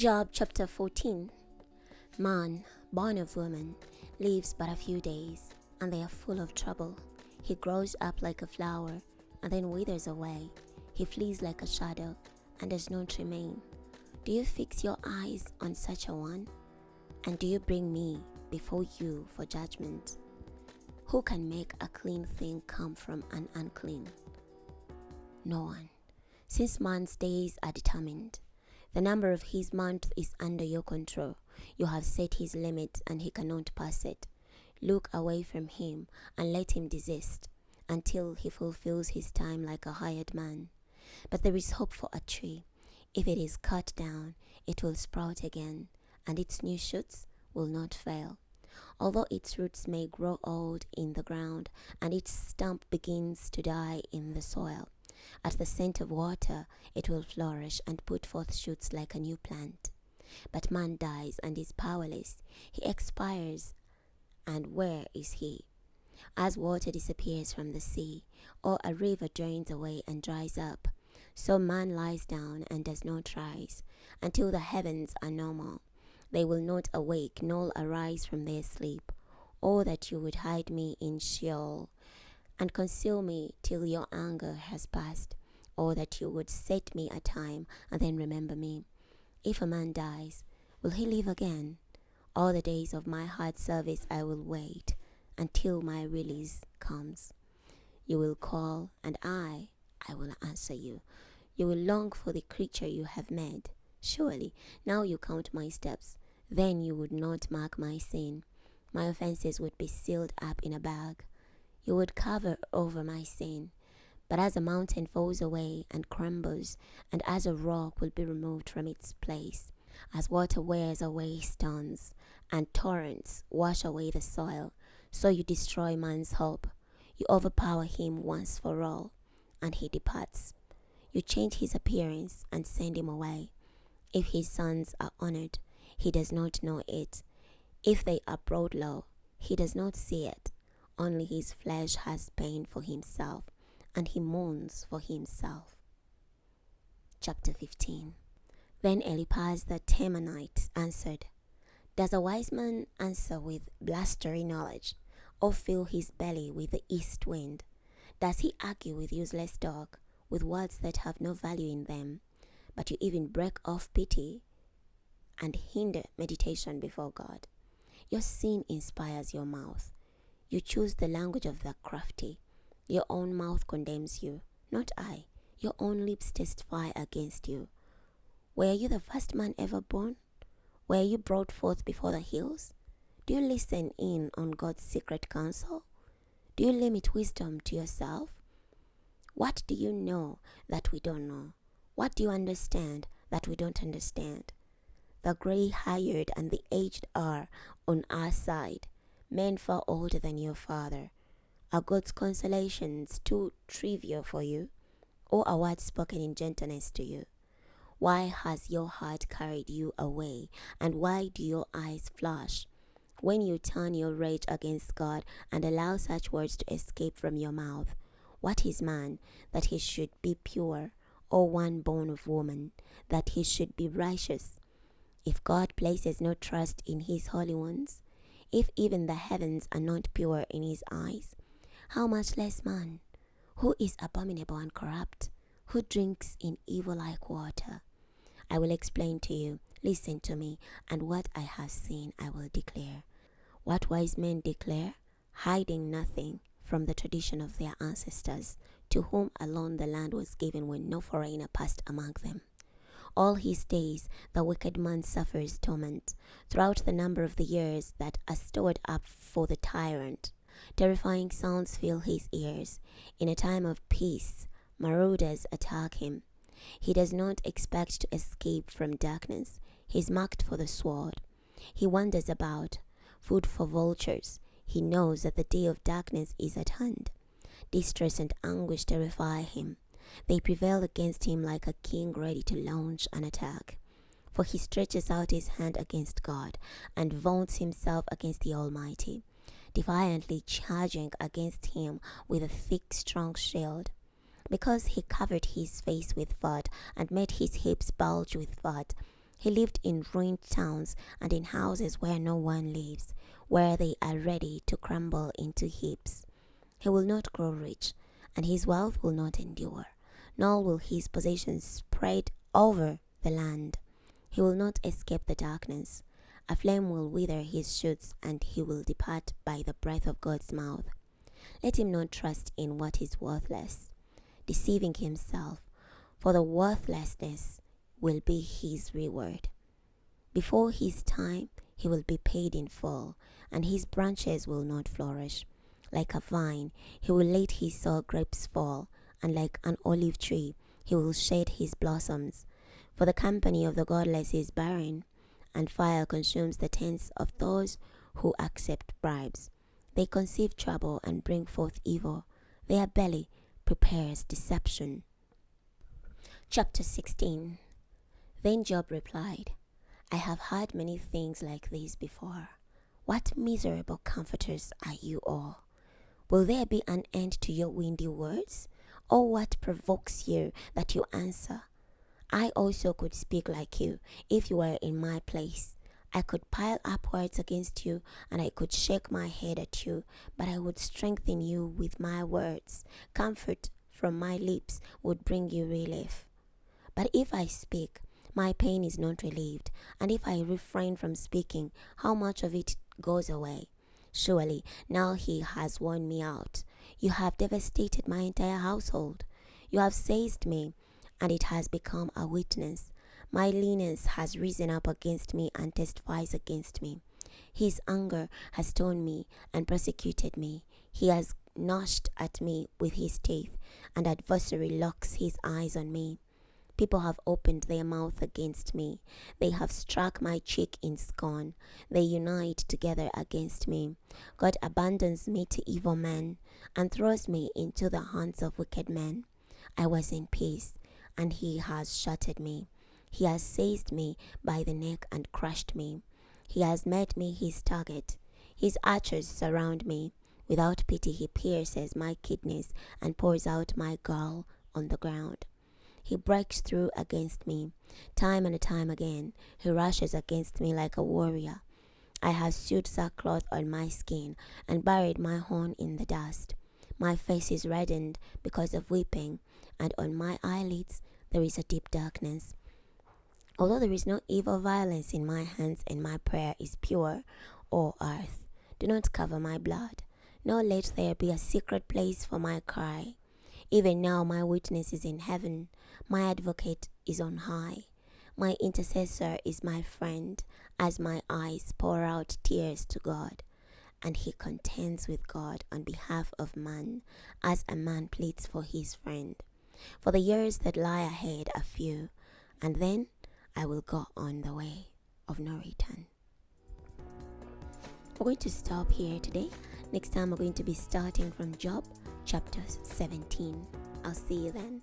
Job chapter 14. Man, born of woman, lives but a few days, and they are full of trouble. He grows up like a flower, and then withers away. He flees like a shadow, and does not remain. Do you fix your eyes on such a one? And do you bring me before you for judgment? Who can make a clean thing come from an unclean? No one, since man's days are determined. The number of his month is under your control. You have set his limit, and he cannot pass it. Look away from him, and let him desist, until he fulfills his time like a hired man. But there is hope for a tree. If it is cut down, it will sprout again, and its new shoots will not fail. Although its roots may grow old in the ground, and its stump begins to die in the soil, at the scent of water it will flourish and put forth shoots like a new plant. But man dies and is powerless. He expires, and where is he? As water disappears from the sea, or a river drains away and dries up, so man lies down and does not rise, until the heavens are no more. They will not awake nor arise from their sleep. Oh, that you would hide me in Sheol, and conceal me till your anger has passed, or that you would set me a time and then remember me. If a man dies, will he live again? All the days of my hard service I will wait, until my release comes. You will call, and I will answer you. You will long for the creature you have made. Surely, now you count my steps. Then you would not mark my sin. My offenses would be sealed up in a bag. You would cover over my sin. But as a mountain falls away and crumbles, and as a rock will be removed from its place, as water wears away stones, and torrents wash away the soil, so you destroy man's hope. You overpower him once for all, and he departs. You change his appearance and send him away. If his sons are honored, he does not know it. If they are brought low, he does not see it. Only his flesh has pain for himself, and he mourns for himself. Chapter 15. Then Eliphaz the Temanite answered, Does a wise man answer with blustery knowledge, or fill his belly with the east wind? Does he argue with useless talk, with words that have no value in them? But you even break off pity and hinder meditation before God. Your sin inspires your mouth. You choose the language of the crafty. Your own mouth condemns you, not I. Your own lips testify against you. Were you the first man ever born? Were you brought forth before the hills? Do you listen in on God's secret counsel? Do you limit wisdom to yourself? What do you know that we don't know? What do you understand that we don't understand? The gray-haired and the aged are on our side, men far older than your father. Are God's consolations too trivial for you, or are words spoken in gentleness to you? Why has your heart carried you away, and why do your eyes flash when you turn your rage against God and allow such words to escape from your mouth? What is man, that he should be pure, or one born of woman, that he should be righteous? If God places no trust in his holy ones, if even the heavens are not pure in his eyes, how much less man, who is abominable and corrupt, who drinks in evil like water? I will explain to you, listen to me, and what I have seen I will declare. What wise men declare, hiding nothing from the tradition of their ancestors, to whom alone the land was given when no foreigner passed among them. All his days the wicked man suffers torment, throughout the number of the years that are stored up for the tyrant. Terrifying sounds fill his ears. In a time of peace, marauders attack him. He does not expect to escape from darkness. He is marked for the sword. He wanders about, food for vultures. He knows that the day of darkness is at hand. Distress and anguish terrify him. They prevail against him like a king ready to launch an attack. For he stretches out his hand against God and vaunts himself against the Almighty, defiantly charging against him with a thick, strong shield. Because he covered his face with fat and made his hips bulge with fat, He lived in ruined towns and in houses where no one lives, where they are ready to crumble into heaps. He will not grow rich, and his wealth will not endure, nor will his possessions spread over the land. He will not escape the darkness. A flame will wither his shoots, and he will depart by the breath of God's mouth. Let him not trust in what is worthless, deceiving himself, for the worthlessness will be his reward. Before his time, he will be paid in full, and his branches will not flourish. Like a vine, he will let his sour grapes fall, and like an olive tree, he will shed his blossoms. For the company of the godless is barren, and fire consumes the tents of those who accept bribes. They conceive trouble and bring forth evil. Their belly prepares deception. Chapter 16. Then Job replied, I have heard many things like these before. What miserable comforters are you all! Will there be an end to your windy words? Or what provokes you that you answer? I also could speak like you if you were in my place. I could pile up words against you, and I could shake my head at you, but I would strengthen you with my words. Comfort from my lips would bring you relief. But if I speak, my pain is not relieved, and if I refrain from speaking, how much of it goes away? Surely now he has worn me out. You have devastated my entire household. You have seized me, and it has become a witness. My leanness has risen up against me and testifies against me. His anger has torn me and persecuted me. He has gnashed at me with his teeth, and adversary locks his eyes on me. People have opened their mouth against me. They have struck my cheek in scorn. They unite together against me. God abandons me to evil men and throws me into the hands of wicked men. I was in peace, and he has shattered me. He has seized me by the neck and crushed me. He has made me his target. His archers surround me. Without pity he pierces my kidneys and pours out my gall on the ground. He breaks through against me. Time and time again, he rushes against me like a warrior. I have sewed sackcloth on my skin and buried my horn in the dust. My face is reddened because of weeping, and on my eyelids there is a deep darkness. Although there is no evil violence in my hands, and my prayer is pure, O earth, do not cover my blood, nor let there be a secret place for my cry. Even now my witness is in heaven, my advocate is on high. My intercessor is my friend, as my eyes pour out tears to God. And he contends with God on behalf of man, as a man pleads for his friend. For the years that lie ahead are few, and then I will go on the way of no return. We're going to stop here today. Next time we're going to be starting from Job chapter 17. I'll see you then.